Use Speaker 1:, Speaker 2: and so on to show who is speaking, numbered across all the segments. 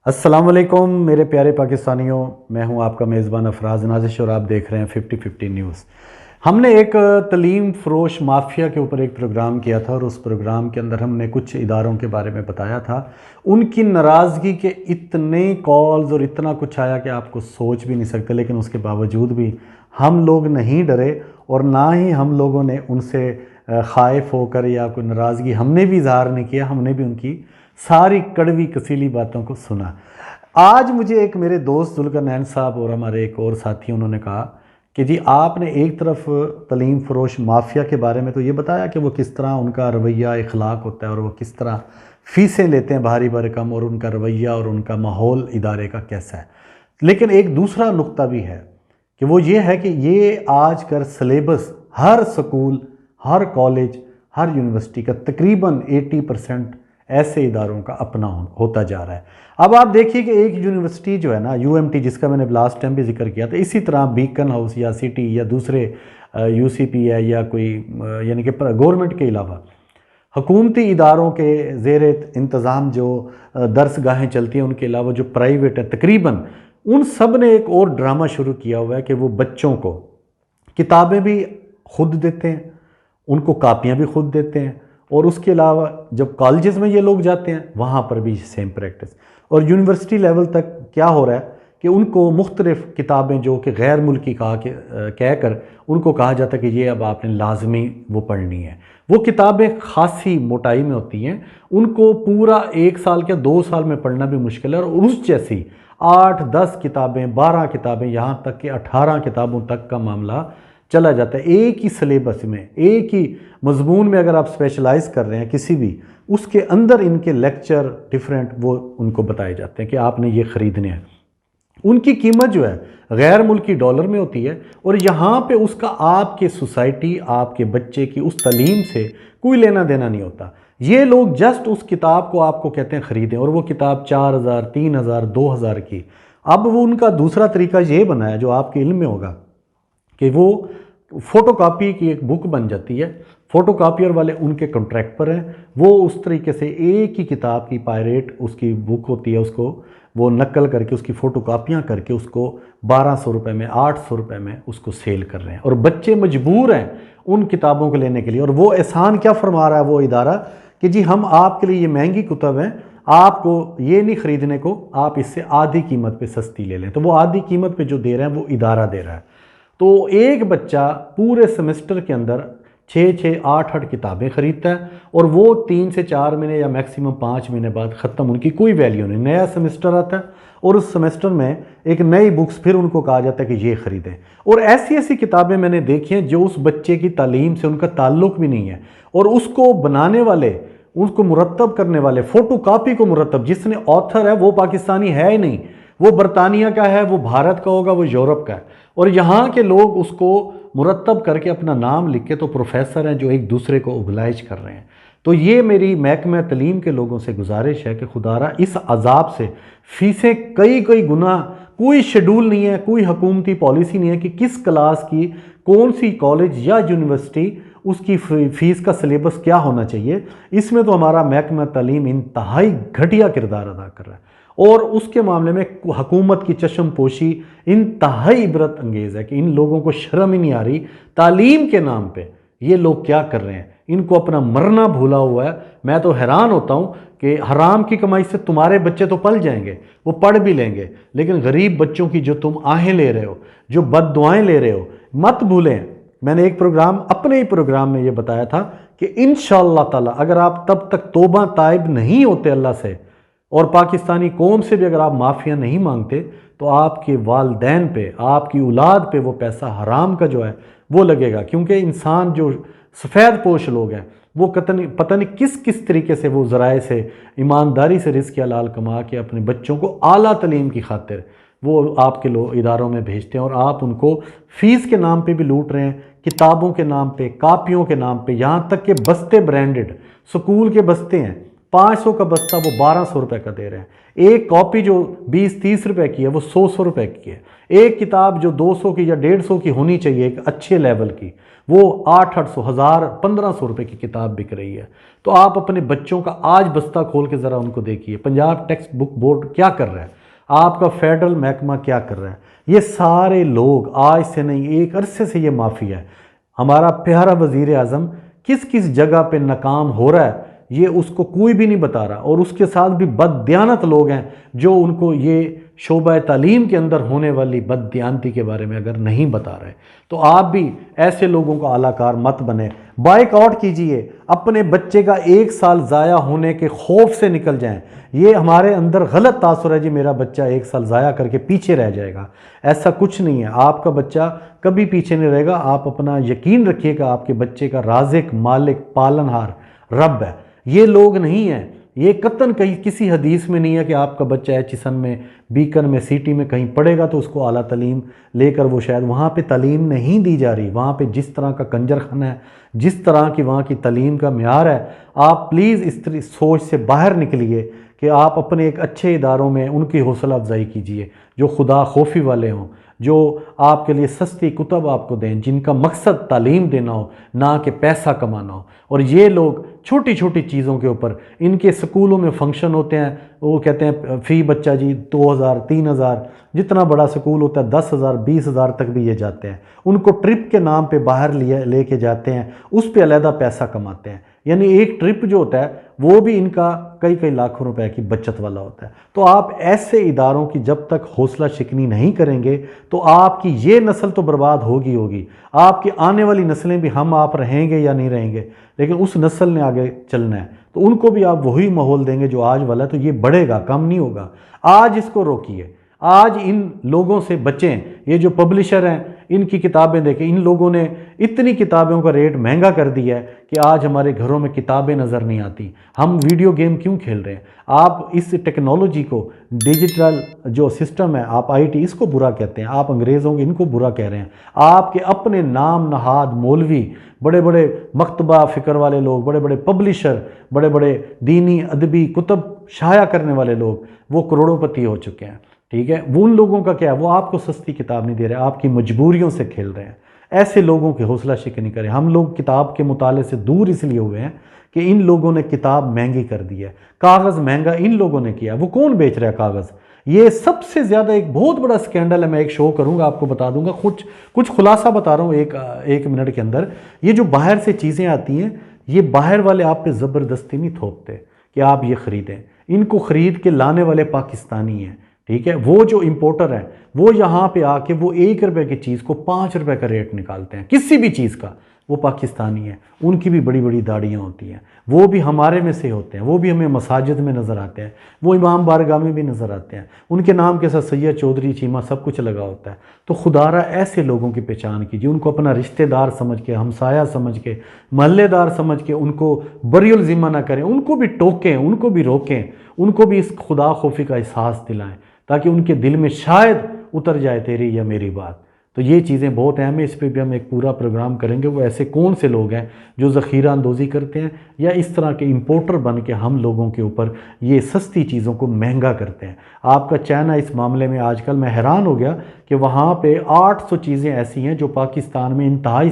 Speaker 1: السلام علیکم میرے پیارے پاکستانیوں، میں ہوں آپ کا میزبان افراز نازش اور آپ دیکھ رہے ہیں 50-50 نیوز۔ ہم نے ایک تعلیم فروش مافیا کے اوپر ایک پروگرام کیا تھا اور اس پروگرام کے اندر ہم نے کچھ اداروں کے بارے میں بتایا تھا، ان کی ناراضگی کے اتنے کالز اور اتنا کچھ آیا کہ آپ کو سوچ بھی نہیں سکتے، لیکن اس کے باوجود بھی ہم لوگ نہیں ڈرے اور نہ ہی ہم لوگوں نے ان سے خائف ہو کر یا کوئی ناراضگی ہم نے بھی اظہار نہیں کیا، ہم نے بھی ان کی ساری کڑوی کسیلی باتوں کو سنا۔ آج مجھے ایک میرے دوست ذوالقرنین صاحب اور ہمارے ایک اور ساتھی انہوں نے کہا کہ جی آپ نے ایک طرف تعلیم فروش مافیا کے بارے میں تو یہ بتایا کہ وہ کس طرح ان کا رویہ اخلاق ہوتا ہے اور وہ کس طرح فیسیں لیتے ہیں بھاری بھرکم، اور ان کا رویہ اور ان کا ماحول ادارے کا کیسا ہے، لیکن ایک دوسرا نقطہ بھی ہے کہ وہ یہ ہے کہ یہ آج کل سلیبس ہر سکول، ہر کالج، ہر یونیورسٹی کا تقریباً 80% ایسے اداروں کا اپنا ہوتا جا رہا ہے۔ اب آپ دیکھیے کہ ایک یونیورسٹی جو ہے نا UMT، جس کا میں نے لاسٹ ٹائم بھی ذکر کیا تھا، اسی طرح بیکن ہاؤس یا سٹی یا دوسرے UCP ہے یا کوئی یعنی کہ گورنمنٹ کے علاوہ حکومتی اداروں کے زیر انتظام جو درس گاہیں چلتی ہیں، ان کے علاوہ جو پرائیویٹ ہیں تقریباً ان سب نے ایک اور ڈرامہ شروع کیا ہوا ہے کہ وہ بچوں کو کتابیں بھی خود دیتے ہیں، ان کو کاپیاں بھی خود دیتے ہیں، اور اس کے علاوہ جب کالجز میں یہ لوگ جاتے ہیں وہاں پر بھی سیم پریکٹس، اور یونیورسٹی لیول تک کیا ہو رہا ہے کہ ان کو مختلف کتابیں جو کہ غیر ملکی کہہ کر ان کو کہا جاتا ہے کہ یہ اب آپ نے لازمی وہ پڑھنی ہے۔ وہ کتابیں خاصی موٹائی میں ہوتی ہیں، ان کو پورا 1 سال یا 2 سال میں پڑھنا بھی مشکل ہے، اور اس جیسی 8-10 کتابیں، 12 کتابیں، یہاں تک کہ 18 کتابوں تک کا معاملہ چلا جاتا ہے ایک ہی سلیبس میں، ایک ہی مضمون میں۔ اگر آپ اسپیشلائز کر رہے ہیں کسی بھی، اس کے اندر ان کے لیکچر ڈیفرنٹ وہ ان کو بتائے جاتے ہیں کہ آپ نے یہ خریدنے ہیں۔ ان کی قیمت جو ہے غیر ملکی ڈالر میں ہوتی ہے، اور یہاں پہ اس کا آپ کے سوسائٹی، آپ کے بچے کی اس تعلیم سے کوئی لینا دینا نہیں ہوتا۔ یہ لوگ جسٹ اس کتاب کو آپ کو کہتے ہیں خریدیں، اور وہ کتاب 4000، 3000، 2000 کی۔ اب وہ ان کا دوسرا طریقہ یہ بنا ہے جو آپ کے علم میں ہوگا کہ وہ فوٹو کاپی کی ایک بک بن جاتی ہے، فوٹو کاپیئر والے ان کے کنٹریکٹ پر ہیں، وہ اس طریقے سے ایک ہی کتاب کی پائریٹ اس کی بک ہوتی ہے، اس کو وہ نقل کر کے اس کی فوٹو کاپیاں کر کے اس کو 1200 روپے میں، 800 روپے میں اس کو سیل کر رہے ہیں، اور بچے مجبور ہیں ان کتابوں کو لینے کے لیے۔ اور وہ احسان کیا فرما رہا ہے وہ ادارہ کہ جی ہم آپ کے لیے یہ مہنگی کتب ہیں، آپ کو یہ نہیں خریدنے کو، آپ اس سے آدھی قیمت پہ سستی لے لیں۔ تو وہ آدھی قیمت پہ جو دے رہے ہیں وہ ادارہ دے رہا ہے۔ تو ایک بچہ پورے سیمسٹر کے اندر 6-6، 8-8 کتابیں خریدتا ہے، اور وہ 3 سے 4 مہینے یا میکسیمم 5 مہینے بعد ختم، ان کی کوئی ویلیو نہیں۔ نیا سیمسٹر آتا ہے اور اس سیمسٹر میں ایک نئی بکس پھر ان کو کہا جاتا ہے کہ یہ خریدیں، اور ایسی ایسی کتابیں میں نے دیکھی ہیں جو اس بچے کی تعلیم سے ان کا تعلق بھی نہیں ہے، اور اس کو بنانے والے، اس کو مرتب کرنے والے، فوٹو کاپی کو مرتب، جس نے آتھر ہے وہ پاکستانی ہے ہی نہیں، وہ برطانیہ کا ہے، وہ بھارت کا ہوگا، وہ یورپ کا ہے، اور یہاں کے لوگ اس کو مرتب کر کے اپنا نام لکھ کے تو پروفیسر ہیں جو ایک دوسرے کو اوبلائج کر رہے ہیں۔ تو یہ میری محکمہ تعلیم کے لوگوں سے گزارش ہے کہ خدا را اس عذاب سے فیسیں کئی گنا، کوئی شیڈول نہیں ہے، کوئی حکومتی پالیسی نہیں ہے کہ کس کلاس کی کون سی کالج یا یونیورسٹی اس کی فیس کا سلیبس کیا ہونا چاہیے۔ اس میں تو ہمارا محکمہ تعلیم انتہائی گھٹیا کردار ادا کر رہا ہے، اور اس کے معاملے میں حکومت کی چشم پوشی انتہائی عبرت انگیز ہے کہ ان لوگوں کو شرم ہی نہیں آ رہی تعلیم کے نام پہ یہ لوگ کیا کر رہے ہیں۔ ان کو اپنا مرنا بھولا ہوا ہے۔ میں تو حیران ہوتا ہوں کہ حرام کی کمائی سے تمہارے بچے تو پل جائیں گے، وہ پڑھ بھی لیں گے، لیکن غریب بچوں کی جو تم آہیں لے رہے ہو، جو بد دعائیں لے رہے ہو، مت بھولیں۔ میں نے ایک پروگرام، اپنے ہی پروگرام میں یہ بتایا تھا کہ انشاءاللہ تعالی اگر آپ تب تک توبہ تائب نہیں ہوتے اللہ سے، اور پاکستانی قوم سے بھی اگر آپ معافیاں نہیں مانگتے، تو آپ کے والدین پہ، آپ کی اولاد پہ وہ پیسہ حرام کا جو ہے وہ لگے گا، کیونکہ انسان جو سفید پوش لوگ ہیں وہ پتہ نہیں کس طریقے سے وہ ذرائع سے ایمانداری سے رزق حلال کما کے اپنے بچوں کو اعلیٰ تعلیم کی خاطر وہ آپ کے اداروں میں بھیجتے ہیں، اور آپ ان کو فیس کے نام پہ بھی لوٹ رہے ہیں، کتابوں کے نام پہ، کاپیوں کے نام پہ، یہاں تک کہ بستے برانڈڈ سکول کے بستے ہیں 500 کا بستہ وہ 1200 روپے کا دے رہے ہیں، ایک کاپی جو 20-30 روپے کی ہے وہ 100 روپے کی ہے، ایک کتاب جو 200 کی یا 150 کی ہونی چاہیے ایک اچھے لیول کی، وہ 800 1000 1500 روپے کی کتاب بک رہی ہے۔ تو آپ اپنے بچوں کا آج بستہ کھول کے ذرا ان کو دیکھیے، پنجاب ٹیکسٹ بک بورڈ کیا کر رہا ہے، آپ کا فیڈرل محکمہ کیا کر رہا ہے، یہ سارے لوگ آج سے نہیں ایک عرصے سے یہ مافیا ہے۔ ہمارا پیارا وزیر اعظم کس کس جگہ پہ ناکام ہو رہا ہے یہ اس کو کوئی بھی نہیں بتا رہا، اور اس کے ساتھ بھی بددیانت لوگ ہیں جو ان کو یہ شعبہ تعلیم کے اندر ہونے والی بددیانتی کے بارے میں اگر نہیں بتا رہے تو آپ بھی ایسے لوگوں کا اعلی کار مت بنے، بائک آؤٹ کیجئے، اپنے بچے کا 1 سال ضائع ہونے کے خوف سے نکل جائیں۔ یہ ہمارے اندر غلط تاثر ہے جی میرا بچہ 1 سال ضائع کر کے پیچھے رہ جائے گا، ایسا کچھ نہیں ہے، آپ کا بچہ کبھی پیچھے نہیں رہے گا۔ آپ اپنا یقین رکھیے کہ آپ کے بچے کا رازق مالک پالنہار رب ہے، یہ لوگ نہیں ہیں۔ یہ قطعاً کہیں کسی حدیث میں نہیں ہے کہ آپ کا بچہ ایچ میں بیکن میں سٹی میں کہیں پڑھے گا تو اس کو اعلیٰ تعلیم لے کر وہ شاید وہاں پہ تعلیم نہیں دی جا رہی، وہاں پہ جس طرح کا کنجر خانہ ہے، جس طرح کی وہاں کی تعلیم کا معیار ہے، آپ پلیز اس طرح سوچ سے باہر نکلیے کہ آپ اپنے ایک اچھے اداروں میں ان کی حوصلہ افزائی کیجئے جو خدا خوفی والے ہوں، جو آپ کے لیے سستی کتب آپ کو دیں، جن کا مقصد تعلیم دینا ہو نہ کہ پیسہ کمانا ہو۔ اور یہ لوگ چھوٹی چھوٹی چیزوں کے اوپر، ان کے سکولوں میں فنکشن ہوتے ہیں، وہ کہتے ہیں فی بچہ جی 2000 3000، جتنا بڑا سکول ہوتا ہے 10,000 20,000 تک بھی یہ جاتے ہیں، ان کو ٹرپ کے نام پہ باہر لے کے جاتے ہیں، اس پہ علیحدہ پیسہ کماتے ہیں، یعنی ایک ٹرپ جو ہوتا ہے وہ بھی ان کا کئی لاکھوں روپے کی بچت والا ہوتا ہے۔ تو آپ ایسے اداروں کی جب تک حوصلہ شکنی نہیں کریں گے تو آپ کی یہ نسل تو برباد ہوگی، آپ کی آنے والی نسلیں بھی، ہم آپ رہیں گے یا نہیں رہیں گے لیکن اس نسل نے آگے چلنا ہے، تو ان کو بھی آپ وہی ماحول دیں گے جو آج والا ہے، تو یہ بڑھے گا، کم نہیں ہوگا۔ آج اس کو روکیے، آج ان لوگوں سے بچیں، یہ جو پبلشر ہیں ان کی کتابیں دیکھیں، ان لوگوں نے اتنی کتابوں کا ریٹ مہنگا کر دیا ہے کہ آج ہمارے گھروں میں کتابیں نظر نہیں آتی، ہم ویڈیو گیم کیوں کھیل رہے ہیں؟ آپ اس ٹیکنالوجی کو، ڈیجیٹل جو سسٹم ہے، آپ IT اس کو برا کہتے ہیں، آپ انگریزوں کے ان کو برا کہہ رہے ہیں، آپ کے اپنے نام نہاد مولوی، بڑے بڑے مکتبہ فکر والے لوگ، بڑے بڑے پبلشر، بڑے بڑے دینی ادبی کتب شائع کرنے والے لوگ، وہ کروڑوں پتی ہو چکے ہیں، ٹھیک ہے؟ وہ ان لوگوں کا کیا ہے، وہ آپ کو سستی کتاب نہیں دے رہے، آپ کی مجبوریوں سے کھیل رہے ہیں۔ ایسے لوگوں کی حوصلہ شکنی کریں۔ ہم لوگ کتاب کے مطالعے سے دور اس لیے ہوئے ہیں کہ ان لوگوں نے کتاب مہنگی کر دی ہے، کاغذ مہنگا ان لوگوں نے کیا۔ وہ کون بیچ رہا ہے کاغذ؟ یہ سب سے زیادہ ایک بہت بڑا سکینڈل ہے، میں ایک شو کروں گا آپ کو بتا دوں گا، کچھ خلاصہ بتا رہا ہوں ایک منٹ کے اندر۔ یہ جو باہر سے چیزیں آتی ہیں، یہ باہر والے آپ پہ زبردستی نہیں تھوپتے کہ آپ یہ خریدیں، ان کو خرید کے لانے والے پاکستانی ہیں، ٹھیک ہے؟ وہ جو امپورٹر ہیں وہ یہاں پہ آ کے وہ 1 روپے کی چیز کو 5 روپے کا ریٹ نکالتے ہیں، کسی بھی چیز کا، وہ پاکستانی ہیں، ان کی بھی بڑی بڑی داڑیاں ہوتی ہیں، وہ بھی ہمارے میں سے ہوتے ہیں، وہ بھی ہمیں مساجد میں نظر آتے ہیں، وہ امام بارگاہ میں بھی نظر آتے ہیں، ان کے نام کے ساتھ سید چودھری چیمہ سب کچھ لگا ہوتا ہے۔ تو خدا را ایسے لوگوں کی پہچان کیجیے، ان کو اپنا رشتہ دار سمجھ کے، ہمسایہ سمجھ کے، محلے دار سمجھ کے ان کو بری الذمہ نہ کریں، ان کو بھی ٹوکیں، ان کو بھی روکیں، ان کو بھی اس خدا خوفی کا احساس دلائیں تاکہ ان کے دل میں شاید اتر جائے تیری یا میری بات۔ تو یہ چیزیں بہت اہم ہیں، اس پہ بھی ہم ایک پورا پروگرام کریں گے۔ وہ ایسے کون سے لوگ ہیں جو ذخیرہ اندوزی کرتے ہیں یا اس طرح کے امپورٹر بن کے ہم لوگوں کے اوپر یہ سستی چیزوں کو مہنگا کرتے ہیں۔ آپ کا چائنا اس معاملے میں آج کل میں حیران ہو گیا کہ وہاں پہ 800 چیزیں ایسی ہیں جو پاکستان میں انتہائی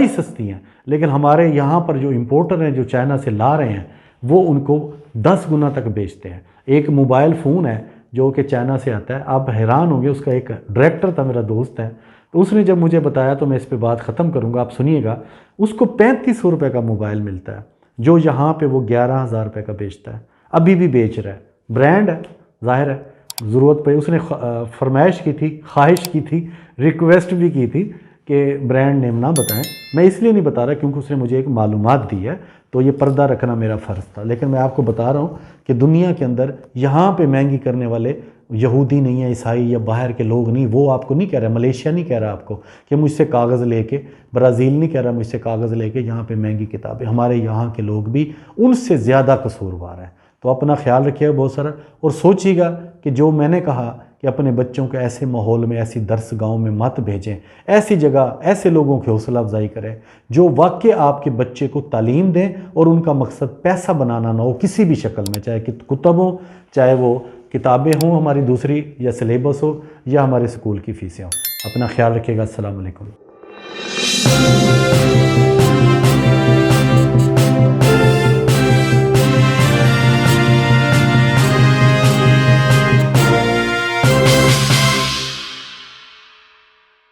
Speaker 1: سستی ہیں، لیکن ہمارے یہاں پر جو امپورٹر ہیں جو چائنا سے لا رہے ہیں وہ ان کو 10 گنا تک بیچتے ہیں۔ ایک موبائل فون ہے جو کہ چائنا سے آتا ہے، آپ حیران ہوں گے، اس کا ایک ڈائریکٹر تھا، میرا دوست ہے، تو اس نے جب مجھے بتایا تو میں اس پہ بات ختم کروں گا، آپ سنیے گا، اس کو 3500 روپے کا موبائل ملتا ہے جو یہاں پہ وہ 11,000 روپے کا بیچتا ہے، ابھی بھی بیچ رہا ہے۔ برانڈ ہے، ظاہر ہے ضرورت پہ اس نے فرمائش کی تھی، خواہش کی تھی، ریکویسٹ بھی کی تھی کہ برانڈ نیم نہ بتائیں۔ میں اس لیے نہیں بتا رہا کیونکہ اس نے مجھے ایک معلومات دی ہے، تو یہ پردہ رکھنا میرا فرض تھا، لیکن میں آپ کو بتا رہا ہوں کہ دنیا کے اندر یہاں پہ مہنگی کرنے والے یہودی نہیں ہیں، عیسائی یا باہر کے لوگ نہیں، وہ آپ کو نہیں کہہ رہا، ملیشیا نہیں کہہ رہا آپ کو کہ مجھ سے کاغذ لے کے، برازیل نہیں کہہ رہا مجھ سے کاغذ لے کے یہاں پہ مہنگی کتابیں، ہمارے یہاں کے لوگ بھی ان سے زیادہ قصوروار ہیں۔ تو اپنا خیال رکھیے گا بہت سارا، اور سوچیے گا کہ جو میں نے کہا کہ اپنے بچوں کو ایسے ماحول میں، ایسی درس گاہوں میں مت بھیجیں، ایسی جگہ ایسے لوگوں کی حوصلہ افزائی کریں جو واقع آپ کے بچے کو تعلیم دیں اور ان کا مقصد پیسہ بنانا نہ ہو کسی بھی شکل میں، چاہے کتب ہوں، چاہے وہ کتابیں ہوں ہماری دوسری، یا سلیبس ہو، یا ہمارے اسکول کی فیسیں ہوں۔ اپنا خیال رکھیے گا۔ السلام علیکم۔